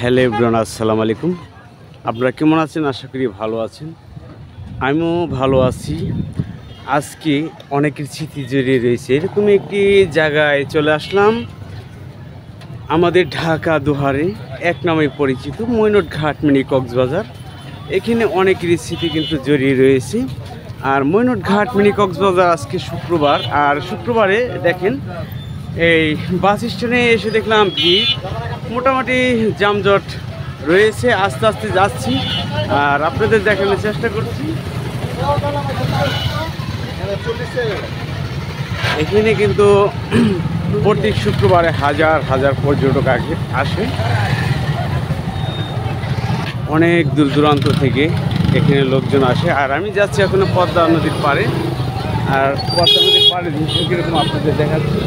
Hello everyone, আসসালামু আলাইকুম। আপনারা কেমন আছেন? আশা করি ভালো আছেন। আমিও ভালো আছি। আজকে অনেকের স্মৃতি জড়িয়ে রয়েছে এরকম একটি জায়গায় চলে আসলাম। আমাদের ঢাকা দোহারে এক নামে পরিচিত মৈনট ঘাট মিনি কক্সবাজার। এখানে অনেকের স্মৃতি কিন্তু জড়িয়ে রয়েছে। আর মৈনট ঘাট মিনি কক্সবাজার আজকে শুক্রবার, আর শুক্রবারে দেখেন এই বাস স্ট্যান্ডে এসে দেখলাম ভিড়, মোটামুটি যানজট রয়েছে। আস্তে আস্তে যাচ্ছি আর আপনাদের দেখানোর চেষ্টা করছি। এখানে কিন্তু প্রত্যেক শুক্রবারে হাজার হাজার পর্যটক আসে, অনেক দূর দূরান্ত থেকে এখানে লোকজন আসে। আর আমি যাচ্ছি এখনো পদ্মা নদীর পাড়ে, আর পদ্মা নদীর পাড়ে দৃশ্য কীরকম আপনাদের দেখাচ্ছি।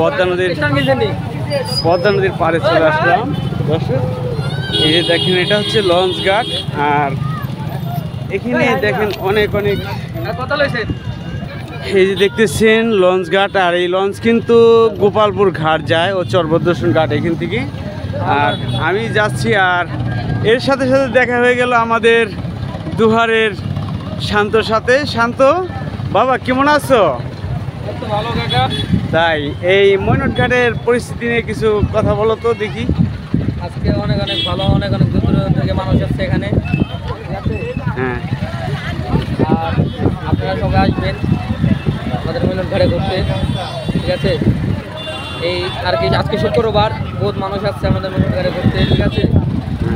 পদ্মা নদীর পাড়ে চলে আসলাম দর্শক। এই যে দেখেন, এটা হচ্ছে লঞ্চ ঘাট। আর এখানে দেখেন অনেক এই যে দেখতেছেন লঞ্চ ঘাট। আর এই লঞ্চ কিন্তু গোপালপুর ঘাট যায় ও চরভদ্রসন ঘাট এখান থেকে। আর আমি যাচ্ছি, আর এর সাথে সাথে দেখা হয়ে গেল আমাদের দুহারের শান্তর সাথে। শান্ত বাবা, কেমন আছো? ভালো কাকা। তাই এই মৈনট ঘাটের পরিস্থিতি নিয়ে কিছু কথা বলো তো দেখি। আজকে অনেক ভালো, অনেক দূর দূর থেকে মানুষ আসছে এখানে। হ্যাঁ, আর আপনারা সবাই আসবেন আমাদের মৈনট ঘাটে ঘুরতে, ঠিক আছে? এই আর কি আজকে শুক্রবার বহুত মানুষ আসছে আমাদের মৈনট ঘাটে ঘুরতে, ঠিক আছে?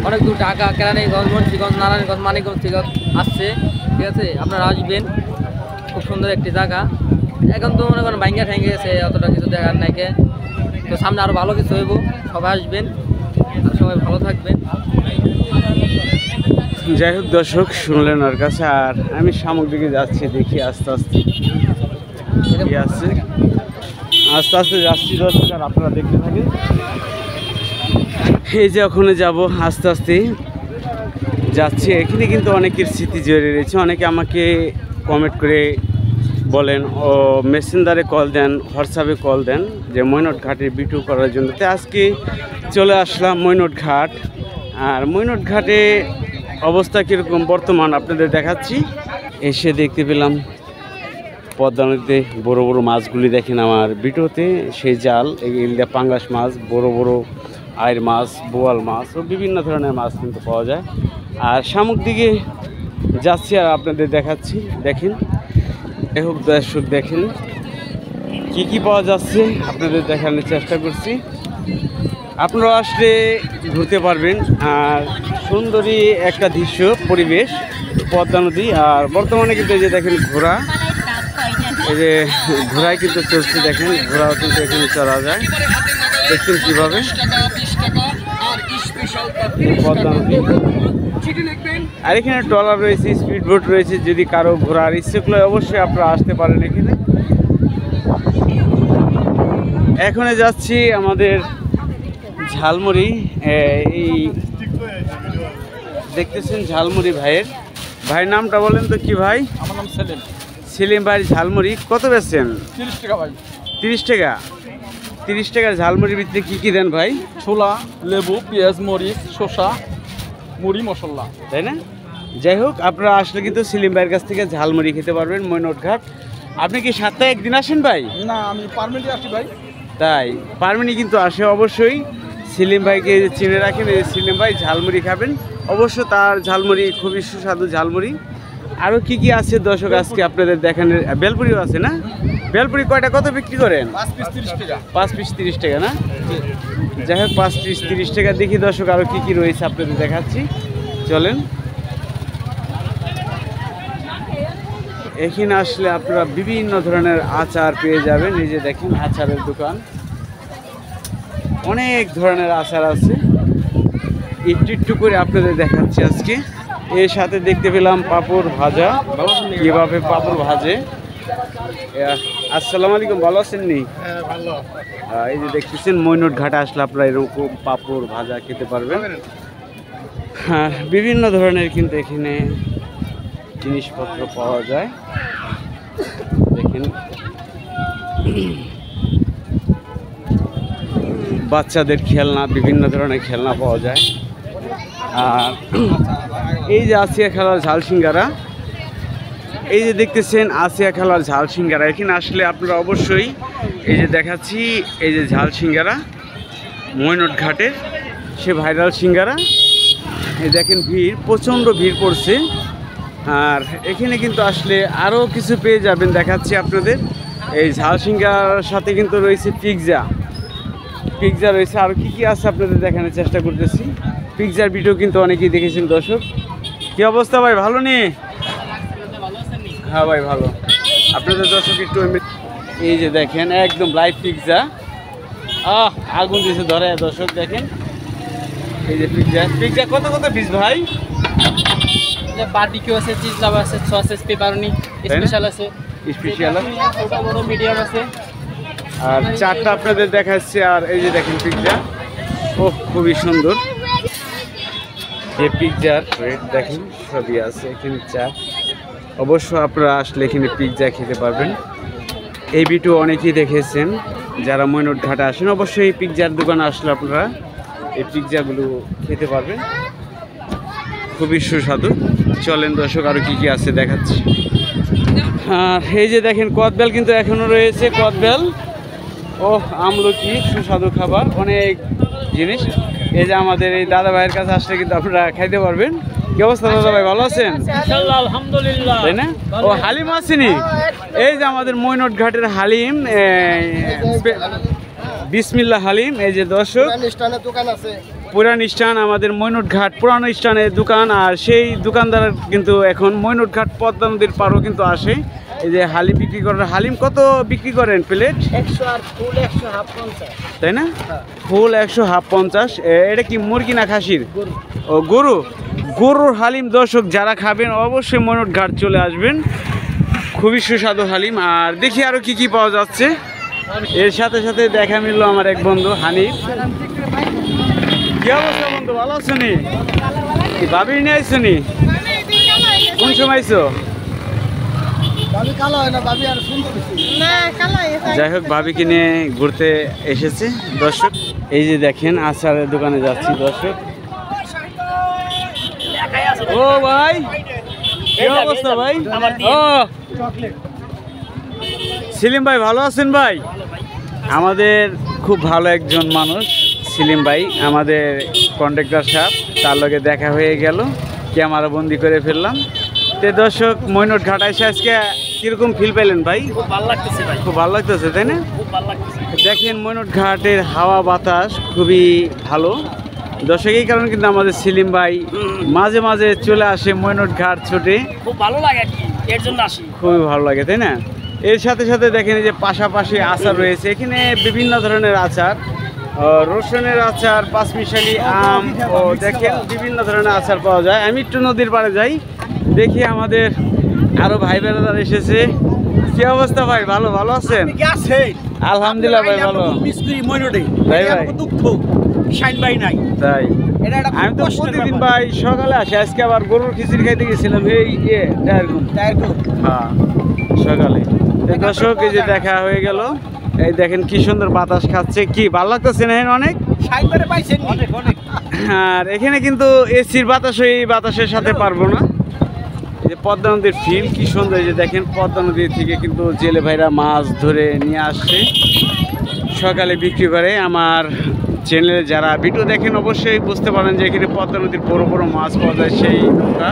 অনেক দূর ঢাকা, কেরানীগঞ্জ, মুন্সিগঞ্জ, নারায়ণগঞ্জ, মানিকগঞ্জ থেকে আসছে, ঠিক আছে? আপনারা আসবেন, খুব সুন্দর একটি জায়গা। এখন তো মনে করেন ভাঙ্গা ঠেঙ্গে গেছে, অতটা কিছু দেখার নাইকে। তো সামনে আরও ভালো কিছু হইব, সবাই আসবেন আর সবাই ভালো থাকবেন। যাই হোক দর্শক, শুনলেন ওর কাছে। আর আমি সামগ্রীকে যাচ্ছি, দেখি আস্তে আস্তে কি আছে। আস্তে আস্তে যাচ্ছি দর্শক, আর আপনারা দেখতে থাকেন। এই যে ওখানে যাব, আস্তে আস্তে যাচ্ছি। এখানে কিন্তু অনেকের স্মৃতি জড়িয়ে রয়েছে। অনেকে আমাকে কমেন্ট করে বলেন ও মেসেঞ্জারে কল দেন, হোয়াটসঅ্যাপে কল দেন যে মৈনট ঘাটের ভিডিও করার জন্য। তো আজকে চলে আসলাম মৈনট ঘাট। আর মৈনট ঘাটে অবস্থা কীরকম বর্তমান আপনাদের দেখাচ্ছি। এসে দেখতে পেলাম পদ্মা নদীতে বড় বড় মাছগুলি দেখেন আমার ভিডিওতে। সেই জাল, এগুলো পাঙ্গাস মাছ, বড় বড় আয়ের মাছ, বোয়াল মাছ ও বিভিন্ন ধরনের মাছ কিন্তু পাওয়া যায়। আর শামুক দিকে যাচ্ছি আর আপনাদের দেখাচ্ছি। দেখেন, যাই হোক দর্শক, দেখেন কী কী পাওয়া যাচ্ছে আপনাদের দেখানোর চেষ্টা করছি। আপনারা আসলে ঘুরতে পারবেন। আর সুন্দরী একটা দৃশ্য, পরিবেশ, পদ্মা নদী। আর বর্তমানে কিন্তু এই যে দেখেন ঘোড়া, এই যে ঘোড়ায় কিন্তু চলছে। দেখেন ঘোড়াও কিন্তু এখানে চড়া যায়, দেখছেন কীভাবে। পদ্মা নদী, আর এখানে ট্রলার রয়েছে, স্পিড বোট রয়েছে। যদি কারো ঘোরার ইচ্ছে করলে অবশ্যই আপনারা আসতে পারেন এখানে। এখানে যাচ্ছি আমাদের ঝালমুড়ি। এই দেখতেছেন ঝালমুড়ি ভাইয়ের নামটা বলেন তো কি ভাই? আমার নাম সেলিম। সেলিম ভাই, ঝালমুড়ি কত বেচছেন? 30 টাকা ভাই। 30 টাকা? 30 টাকার ঝালমুড়ির ভিতরে কী কী দেন ভাই? ছোলা, লেবু, পেঁয়াজ, মরিচ, শসা, মুড়ি, মশলা, তাই না? যাই হোক, আপনারা আসলে কিন্তু সেলিম ভাইয়ের কাছ থেকে ঝালমুড়ি খেতে পারবেন মৈনট ঘাট। আপনি কি সপ্তাহে একদিন আসেন ভাই? না, আমি পার্মানেন্টলি আসি ভাই। তাই পারমিনি কিন্তু আসে। অবশ্যই সেলিম ভাইকে চিনে রাখেন। এই সেলিম ভাই ঝালমুড়ি খাবেন, অবশ্য তার ঝালমুড়ি খুবই সুস্বাদু ঝালমুড়ি। আরও কি কি আছে দর্শক আজকে আপনাদের দেখানোর। বেলপুরিও আছে না? বেলপুরি কয়টা কত বিক্রি করেন? 5 পিস 30 টাকা। 5 পিস 30 টাকা না? যাই হোক, 5 পিস 30 টাকা। দেখি দর্শক আরও কী কী রয়েছে আপনাদের দেখাচ্ছি, চলেন। এখানে আসলে আপনারা বিভিন্ন ধরনের আচার পেয়ে যাবেন। এই যে দেখেন আচারের দোকান, অনেক ধরনের আচার আছে। একটু করে আপনাদের দেখাচ্ছি আজকে। এর সাথে দেখতে পেলাম পাঁপড় ভাজা, কীভাবে পাঁপড় ভাজে। আসসালামু আলাইকুম, ভালো আছেন নি? ভালো। এই যে দেখতেছেন মইনুট ঘাটে আসলে আপনারা এরকম পাপড় ভাজা খেতে পারবেন। হ্যাঁ, বিভিন্ন ধরনের কিন্তু এখানে জিনিসপত্র পাওয়া যায়। দেখেন বাচ্চাদের খেলনা, বিভিন্ন ধরনের খেলনা পাওয়া যায়। আর এই যে আসিয়া খেলার ঝাল সিঙ্গারা, এই যে দেখতেছেন আসিয়া খেলার ঝাল সিঙ্গারা, এখানে আসলে আপনারা অবশ্যই এই যে দেখাচ্ছি, এই যে ঝাল সিঙ্গারা মইনুট ঘাটের সে ভাইরাল সিঙ্গারা। এই দেখেন ভিড়, প্রচণ্ড ভিড় পড়ছে। আর এখানে কিন্তু আসলে আরও কিছু পেয়ে যাবেন, দেখাচ্ছি আপনাদের। এই ঝাল সিঙ্গারার সাথে কিন্তু রয়েছে পিৎজা রয়েছে, আর কি কি আছে আপনাদের দেখানোর চেষ্টা করতেছি। পিৎজার ভিডিও কিন্তু অনেকেই দেখেছেন দর্শক। কি অবস্থা ভাই, ভালো নেই? হ্যাঁ ভাই ভালো। আপনাদের দর্শক একটু এই যে দেখেন একদম লাইভ পিৎজা, আগুন দিয়েছে ধরে দর্শক। দেখেন এই যে পিৎজা কত পিস ভাই? বারবিকিউ আছে, চিজ লাভার আছে, সস আছে, পেপারনি স্পেশাল আছে, ছোট বড় মিডিয়াম আছে। আর চারটা আপনাদের দেখাচ্ছে। আর এই যে দেখেন পিৎজা, ও খুবই সুন্দর। যে পিৎজার রেট দেখেন সবই আছে এখানে। চা অবশ্য আপনারা আসলে এখানে পিৎজা খেতে পারবেন। এই ভিডিও অনেকেই দেখেছেন যারা মইনুট ঘাটে আসেন, অবশ্যই এই পিৎজার দোকানে আসলে আপনারা এই পিৎজাগুলো খেতে পারবেন, খুবই সুস্বাদু। চলেন দর্শক আরও কী কী আছে দেখাচ্ছি। আর এই যে দেখেন কদবেল কিন্তু এখনও রয়েছে, কদবেল ও আমলকি, সুস্বাদু খাবার, অনেক জিনিস। এই যে আমাদের এই দাদা ভাইয়ের কাছে আসলে কিন্তু আপনারা খাইতে পারবেন। কি অবস্থা দাদা ভাই, ভালো আছেন? আলহামদুলিল্লাহ। তাই না? ও হালিম আসেনি? এই যে আমাদের মইনুট ঘাটের হালিম, বিসমিল্লাহ হালিম। এই যে দর্শক পুরান স্টান, আমাদের মইনুট ঘাট পুরানো স্টানের দোকান। আর সেই দোকানদার কিন্তু এখন মইনুট ঘাট পদ্মা নদীর পাড়ও কিন্তু আসে। এই যে হালিম বিক্রি করেন। হালিম কত বিক্রি করেন প্লেট? 100 আর ফুল 100 হাফ 50। তাই না? ফুল 100, হাফ 50। এটা কি মুরগি না খাসির? ও গরুর হালিম। দর্শক যারা খাবেন অবশ্যই মইনুট ঘাট চলে আসবেন, খুবই সুস্বাদু হালিম। আর দেখি আরও কি কি পাওয়া যাচ্ছে। এর সাথে সাথে দেখা মিললো আমার এক বন্ধু হানিফ। কি অবস্থা বন্ধু, ভালো আছো নি? ভাবি নিয়ে আইছো নি? কোন সময় আইছো? যাই হোক, ভাবিকে নিয়ে ঘুরতে এসেছে দর্শক। এই যে দেখেন আচারের দোকানে যাচ্ছি দর্শক। ও ভাই, কি অবস্থা ভাই? ও সেলিম ভাই, ভালো আছেন ভাই? আমাদের খুব ভালো একজন মানুষ সেলিম ভাই, আমাদের কন্ট্রাক্টর সাহেব, তার লগে দেখা হয়ে গেল, ক্যামেরা বন্দি করে ফেললাম। তো দর্শক মইনুট ঘাট এসে আজকে কিরকম ফিল পেলেন ভাই? খুব ভালো লাগতেছে ভাই, খুব ভালো লাগতেছে তাই না? খুব ভালো লাগতেছে। দেখেন মইনুট ঘাটের হাওয়া বাতাস খুবই ভালো দর্শক। এই কারণে কিন্তু আমাদের সেলিম ভাই মাঝে মাঝে চলে আসে মইনুট ঘাট ছুটে, খুব ভালো লাগে আর কি, এর জন্য আসি। খুবই ভালো লাগে তাই না? এর সাথে সাথে দেখেন যে পাশাপাশি আচার রয়েছে এখানে, বিভিন্ন ধরনের আচার, রসুনের আচার, পাঁচমিশালি আম, ও দেখেন বিভিন্ন ধরনের আচার পাওয়া যায়। আমি একটু নদীর পাড়ে যাই, দেখি আমাদের আরো ভাই বেড়াদার এসেছে। কি অবস্থা ভাই, ভালো আছেন? আলহামদুলিল্লাহ ভাই ভালো। তাই ভাই? তাই আমি তো প্রতিদিন ভাই সকালে আসি, আজকে আবার গরুর খিচুড়ি খাইতে গেছিলাম এই হ্যাঁ সকালে। দর্শক এই যে দেখা হয়ে গেল, এই দেখেন কি সুন্দর বাতাস খাচ্ছে, কি ভালো লাগতেছে না অনেক। আর এখানে কিন্তু এসির বাতাস, এই বাতাসের সাথে পারবো না। যে পদ্মা নদীর ফিল কি সুন্দর, এই যে দেখেন পদ্মা নদী থেকে কিন্তু জেলে ভাইরা মাছ ধরে নিয়ে আসছে, সকালে বিক্রি করে। আমার চ্যানেলে যারা ভিডিও দেখেন অবশ্যই বুঝতে পারেন যে এখানে পদ্মা নদীর বড় বড় মাছ পাওয়া যায়, সেই নৌকা।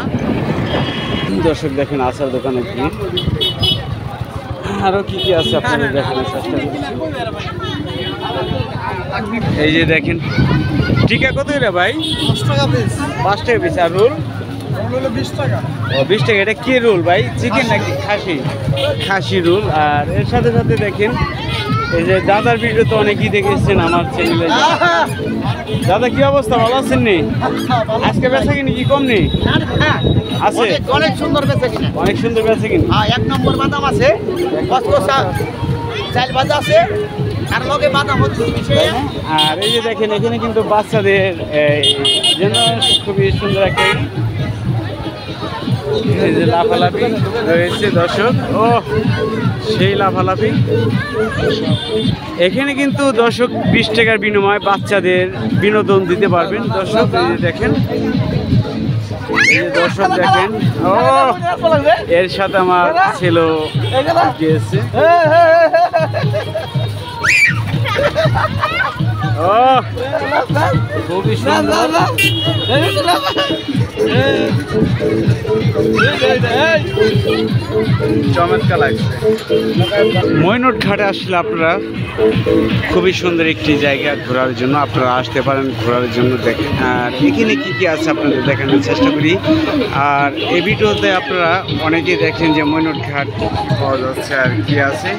দর্শক দেখেন আচার দোকানে কি আরো কি কি আছে আপনাদের দেখানোর চেষ্টা করছি। এই যে দেখেন টিকা কত এটা ভাই? 5 টাকা পিস। আর রোল? 20 টাকা। ও 20 টাকা। এটা কি রোল ভাই, চিকেন নাকি খাসি? খাসি রোল। আর এর সাথে সাথে দেখেন এই যে দাদার ভিডিও তো অনেকেই দেখেছেন আমার চ্যানেলে। দাদা কি অবস্থা, ভালো আছেন নি? আজকে বেচা কিনি কি কম নেই? আছে অনেক সুন্দর বেচে কিনা। অনেক সুন্দর বেচা কিনি। এক নম্বর বাদাম আছে, চাল ভাজা আছে, আর লগে বাদাম হচ্ছে বিষয়ে। আর এই যে দেখেন এখানে কিন্তু বাচ্চাদের জন্য খুবই সুন্দর একটা এই যে লাফালাফি রয়েছে দর্শক। ও সেই লাফালাফি এখানে কিন্তু দর্শক 20 টাকার বিনিময়ে বাচ্চাদের বিনোদন দিতে পারবেন দর্শক। এই যে দেখেন, এই যে দর্শক দেখেন, ও এর সাথে আমার ছেলে গিয়েছে। ও খুবই সুন্দর, চমৎকার লাগছে। ময়নট ঘাটে আসলে আপনারা খুবই সুন্দর একটি জায়গা ঘোরার জন্য, আপনারা আসতে পারেন ঘোরার জন্য। দেখেন আর এখানে কি কি আছে আপনাদের দেখানোর চেষ্টা করি। আর এই ভিডিওতে আপনারা অনেকেই দেখেন যে ময়নট ঘাট পাওয়া যাচ্ছে আর কি আছে।